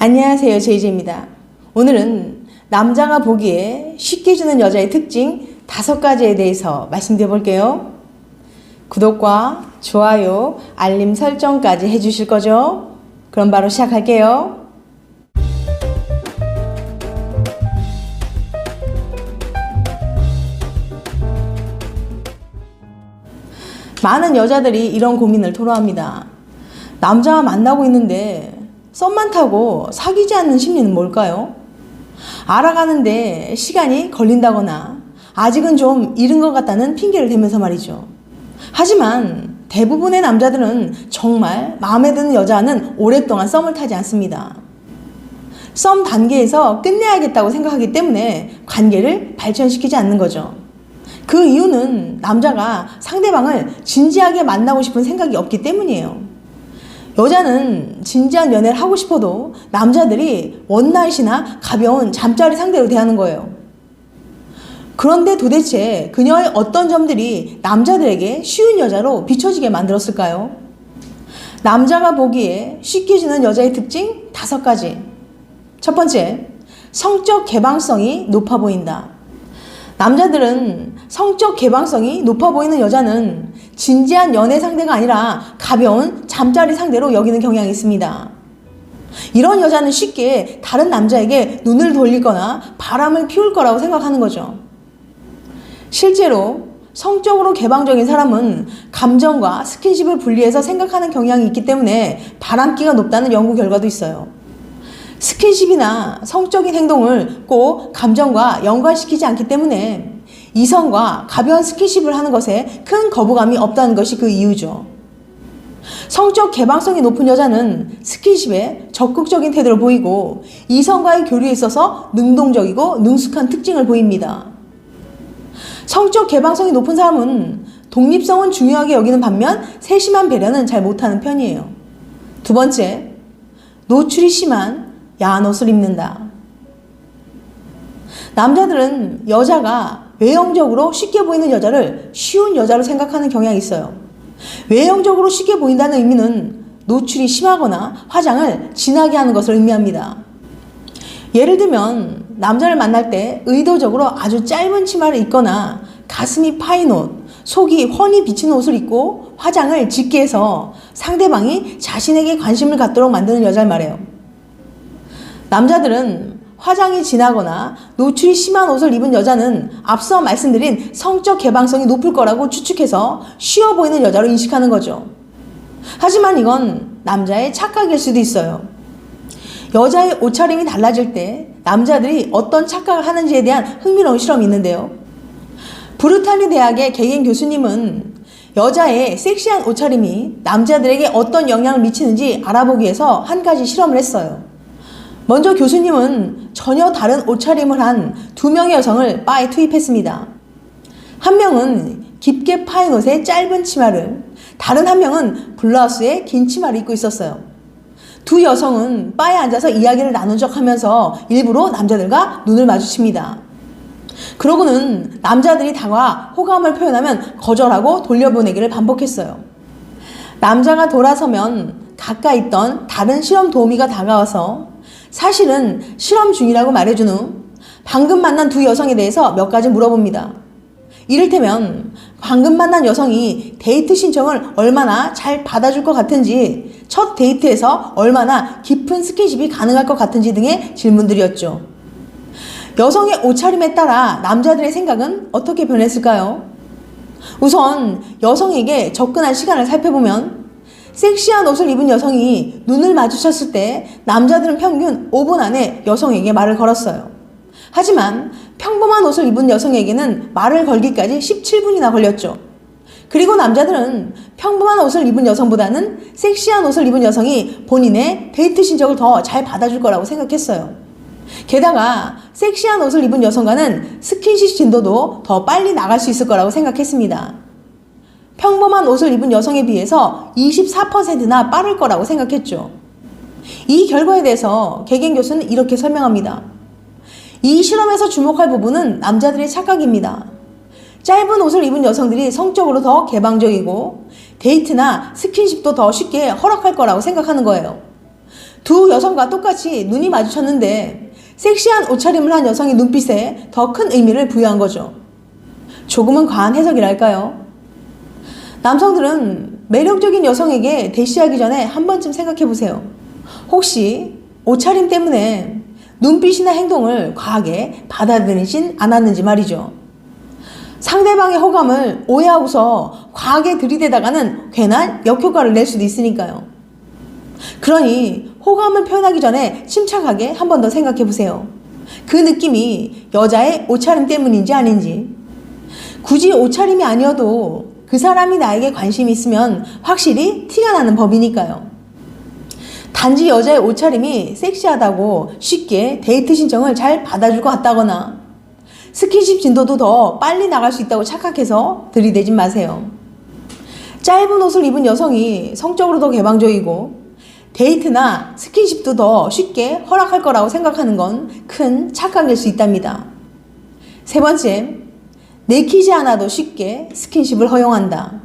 안녕하세요, 제이제입니다. 오늘은 남자가 보기에 쉽게 주는 여자의 특징 5가지에 대해서 말씀드려 볼게요. 구독과 좋아요, 알림 설정까지 해주실 거죠? 그럼 바로 시작할게요. 많은 여자들이 이런 고민을 토로합니다. 남자와 만나고 있는데 썸만 타고 사귀지 않는 심리는 뭘까요? 알아가는데 시간이 걸린다거나 아직은 좀 이른 것 같다는 핑계를 대면서 말이죠. 하지만 대부분의 남자들은 정말 마음에 드는 여자와는 오랫동안 썸을 타지 않습니다. 썸 단계에서 끝내야겠다고 생각하기 때문에 관계를 발전시키지 않는 거죠. 그 이유는 남자가 상대방을 진지하게 만나고 싶은 생각이 없기 때문이에요. 여자는 진지한 연애를 하고 싶어도 남자들이 원나잇이나 가벼운 잠자리 상대로 대하는 거예요. 그런데 도대체 그녀의 어떤 점들이 남자들에게 쉬운 여자로 비춰지게 만들었을까요? 남자가 보기에 쉽게 주는 여자의 특징 5가지. 첫 번째, 성적 개방성이 높아 보인다. 남자들은 성적 개방성이 높아 보이는 여자는 진지한 연애 상대가 아니라 가벼운 잠자리 상대로 여기는 경향이 있습니다. 이런 여자는 쉽게 다른 남자에게 눈을 돌리거나 바람을 피울 거라고 생각하는 거죠. 실제로 성적으로 개방적인 사람은 감정과 스킨십을 분리해서 생각하는 경향이 있기 때문에 바람기가 높다는 연구 결과도 있어요. 스킨십이나 성적인 행동을 꼭 감정과 연관시키지 않기 때문에 이성과 가벼운 스킨십을 하는 것에 큰 거부감이 없다는 것이 그 이유죠. 성적 개방성이 높은 여자는 스킨십에 적극적인 태도를 보이고 이성과의 교류에 있어서 능동적이고 능숙한 특징을 보입니다. 성적 개방성이 높은 사람은 독립성은 중요하게 여기는 반면 세심한 배려는 잘 못하는 편이에요. 두 번째, 노출이 심한 야한 옷을 입는다. 남자들은 여자가 외형적으로 쉽게 보이는 여자를 쉬운 여자로 생각하는 경향이 있어요. 외형적으로 쉽게 보인다는 의미는 노출이 심하거나 화장을 진하게 하는 것을 의미합니다. 예를 들면 남자를 만날 때 의도적으로 아주 짧은 치마를 입거나 가슴이 파인 옷, 속이 훤히 비치는 옷을 입고 화장을 짙게 해서 상대방이 자신에게 관심을 갖도록 만드는 여자를 말해요. 남자들은 화장이 진하거나 노출이 심한 옷을 입은 여자는 앞서 말씀드린 성적 개방성이 높을 거라고 추측해서 쉬워 보이는 여자로 인식하는 거죠. 하지만 이건 남자의 착각일 수도 있어요. 여자의 옷차림이 달라질 때 남자들이 어떤 착각을 하는지에 대한 흥미로운 실험이 있는데요. 브루탈리 대학의 개겐 교수님은 여자의 섹시한 옷차림이 남자들에게 어떤 영향을 미치는지 알아보기 위해서 한 가지 실험을 했어요. 먼저 교수님은 전혀 다른 옷차림을 한 2명의 여성을 바에 투입했습니다. 한 명은 깊게 파인 옷에 짧은 치마를, 다른 한 명은 블라우스에 긴 치마를 입고 있었어요. 두 여성은 바에 앉아서 이야기를 나눈 척하면서 일부러 남자들과 눈을 마주칩니다. 그러고는 남자들이 다가와 호감을 표현하면 거절하고 돌려보내기를 반복했어요. 남자가 돌아서면 가까이 있던 다른 실험 도우미가 다가와서 사실은 실험 중이라고 말해준 후 방금 만난 두 여성에 대해서 몇 가지 물어봅니다. 이를테면 방금 만난 여성이 데이트 신청을 얼마나 잘 받아줄 것 같은지, 첫 데이트에서 얼마나 깊은 스킨십이 가능할 것 같은지 등의 질문들이었죠. 여성의 옷차림에 따라 남자들의 생각은 어떻게 변했을까요? 우선 여성에게 접근한 시간을 살펴보면 섹시한 옷을 입은 여성이 눈을 마주쳤을 때 남자들은 평균 5분 안에 여성에게 말을 걸었어요. 하지만 평범한 옷을 입은 여성에게는 말을 걸기까지 17분이나 걸렸죠. 그리고 남자들은 평범한 옷을 입은 여성보다는 섹시한 옷을 입은 여성이 본인의 데이트 신청을 더 잘 받아줄 거라고 생각했어요. 게다가 섹시한 옷을 입은 여성과는 스킨십 진도도 더 빨리 나갈 수 있을 거라고 생각했습니다. 평범한 옷을 입은 여성에 비해서 24%나 빠를 거라고 생각했죠. 이 결과에 대해서 개겐 교수는 이렇게 설명합니다. 이 실험에서 주목할 부분은 남자들의 착각입니다. 짧은 옷을 입은 여성들이 성적으로 더 개방적이고 데이트나 스킨십도 더 쉽게 허락할 거라고 생각하는 거예요. 두 여성과 똑같이 눈이 마주쳤는데 섹시한 옷차림을 한 여성의 눈빛에 더 큰 의미를 부여한 거죠. 조금은 과한 해석이랄까요? 남성들은 매력적인 여성에게 대시하기 전에 한 번쯤 생각해 보세요. 혹시 옷차림 때문에 눈빛이나 행동을 과하게 받아들이진 않았는지 말이죠. 상대방의 호감을 오해하고서 과하게 들이대다가는 괜한 역효과를 낼 수도 있으니까요. 그러니 호감을 표현하기 전에 침착하게 한 번 더 생각해 보세요. 그 느낌이 여자의 옷차림 때문인지 아닌지. 굳이 옷차림이 아니어도 그 사람이 나에게 관심이 있으면 확실히 티가 나는 법이니까요. 단지 여자의 옷차림이 섹시하다고 쉽게 데이트 신청을 잘 받아줄 것 같다거나 스킨십 진도도 더 빨리 나갈 수 있다고 착각해서 들이대진 마세요. 짧은 옷을 입은 여성이 성적으로 더 개방적이고 데이트나 스킨십도 더 쉽게 허락할 거라고 생각하는 건 큰 착각일 수 있답니다. 세 번째, 내키지 않아도 쉽게 스킨십을 허용한다.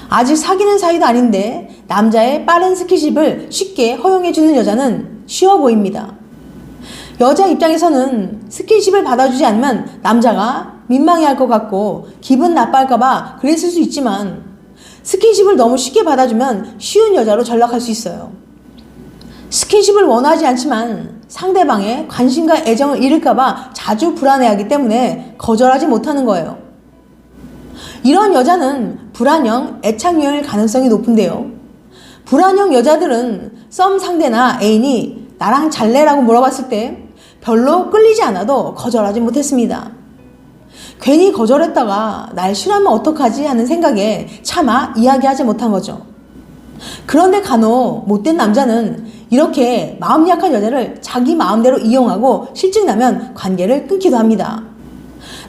아직 사귀는 사이도 아닌데 남자의 빠른 스킨십을 쉽게 허용해주는 여자는 쉬워 보입니다. 여자 입장에서는 스킨십을 받아주지 않으면 남자가 민망해할 것 같고 기분 나빠할까봐 그랬을 수 있지만 스킨십을 너무 쉽게 받아주면 쉬운 여자로 전락할 수 있어요. 스킨십을 원하지 않지만 상대방의 관심과 애정을 잃을까봐 자주 불안해하기 때문에 거절하지 못하는 거예요. 이런 여자는 불안형 애착 유형일 가능성이 높은데요. 불안형 여자들은 썸 상대나 애인이 나랑 잘래라고 물어봤을 때 별로 끌리지 않아도 거절하지 못했습니다. 괜히 거절했다가 날 싫어하면 어떡하지 하는 생각에 차마 이야기하지 못한 거죠. 그런데 간혹 못된 남자는 이렇게 마음 약한 여자를 자기 마음대로 이용하고 실증나면 관계를 끊기도 합니다.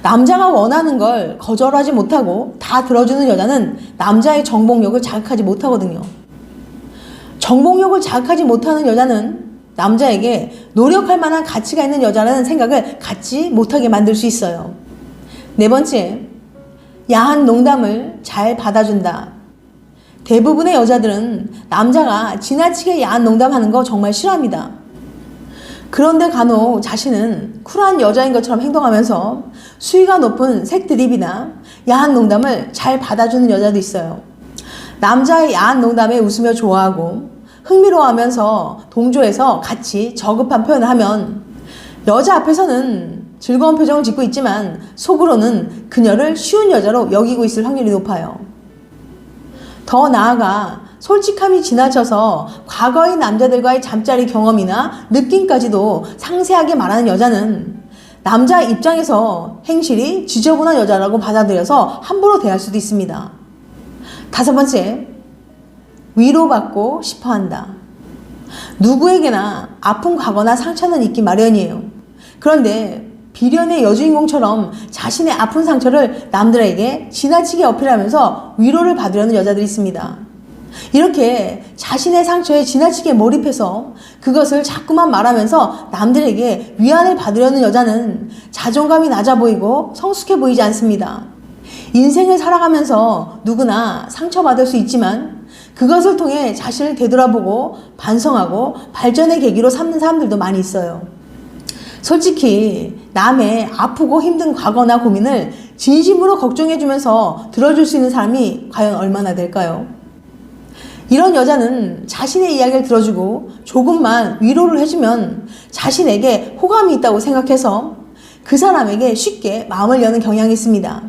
남자가 원하는 걸 거절하지 못하고 다 들어주는 여자는 남자의 정복력을 자극하지 못하거든요. 정복력을 자극하지 못하는 여자는 남자에게 노력할 만한 가치가 있는 여자라는 생각을 갖지 못하게 만들 수 있어요. 네 번째, 야한 농담을 잘 받아준다. 대부분의 여자들은 남자가 지나치게 야한 농담하는 거 정말 싫어합니다. 그런데 간혹 자신은 쿨한 여자인 것처럼 행동하면서 수위가 높은 색드립이나 야한 농담을 잘 받아주는 여자도 있어요. 남자의 야한 농담에 웃으며 좋아하고 흥미로워하면서 동조해서 같이 저급한 표현을 하면 여자 앞에서는 즐거운 표정을 짓고 있지만 속으로는 그녀를 쉬운 여자로 여기고 있을 확률이 높아요. 더 나아가 솔직함이 지나쳐서 과거의 남자들과의 잠자리 경험이나 느낌까지도 상세하게 말하는 여자는 남자 입장에서 행실이 지저분한 여자라고 받아들여서 함부로 대할 수도 있습니다. 다섯 번째, 위로받고 싶어한다. 누구에게나 아픈 과거나 상처는 있기 마련이에요. 그런데 비련의 여주인공처럼 자신의 아픈 상처를 남들에게 지나치게 어필하면서 위로를 받으려는 여자들이 있습니다. 이렇게 자신의 상처에 지나치게 몰입해서 그것을 자꾸만 말하면서 남들에게 위안을 받으려는 여자는 자존감이 낮아 보이고 성숙해 보이지 않습니다. 인생을 살아가면서 누구나 상처받을 수 있지만 그것을 통해 자신을 되돌아보고 반성하고 발전의 계기로 삼는 사람들도 많이 있어요. 솔직히 남의 아프고 힘든 과거나 고민을 진심으로 걱정해주면서 들어줄 수 있는 사람이 과연 얼마나 될까요? 이런 여자는 자신의 이야기를 들어주고 조금만 위로를 해주면 자신에게 호감이 있다고 생각해서 그 사람에게 쉽게 마음을 여는 경향이 있습니다.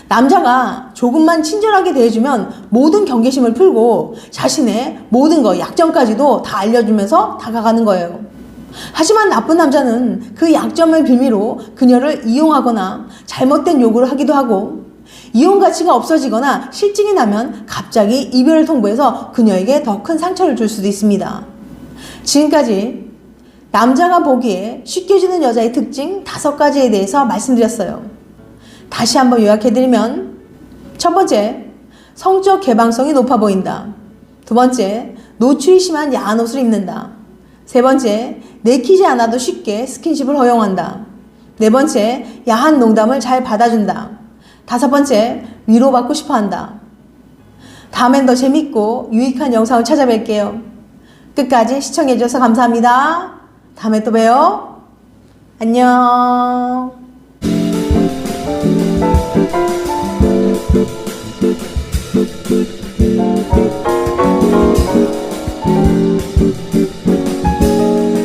남자가 조금만 친절하게 대해주면 모든 경계심을 풀고 자신의 모든 약점까지도 다 알려주면서 다가가는 거예요. 하지만 나쁜 남자는 그 약점을 빌미로 그녀를 이용하거나 잘못된 요구를 하기도 하고 이용 가치가 없어지거나 실증이 나면 갑자기 이별을 통보해서 그녀에게 더 큰 상처를 줄 수도 있습니다. 지금까지 남자가 보기에 쉽게 주는 여자의 특징 5가지에 대해서 말씀드렸어요. 다시 한번 요약해드리면 첫 번째, 성적 개방성이 높아 보인다. 두 번째, 노출이 심한 야한 옷을 입는다. 세 번째, 내키지 않아도 쉽게 스킨십을 허용한다. 네 번째, 야한 농담을 잘 받아준다. 다섯 번째, 위로받고 싶어한다. 다음엔 더 재밌고 유익한 영상을 찾아뵐게요. 끝까지 시청해주셔서 감사합니다. 다음에 또 봬요. 안녕.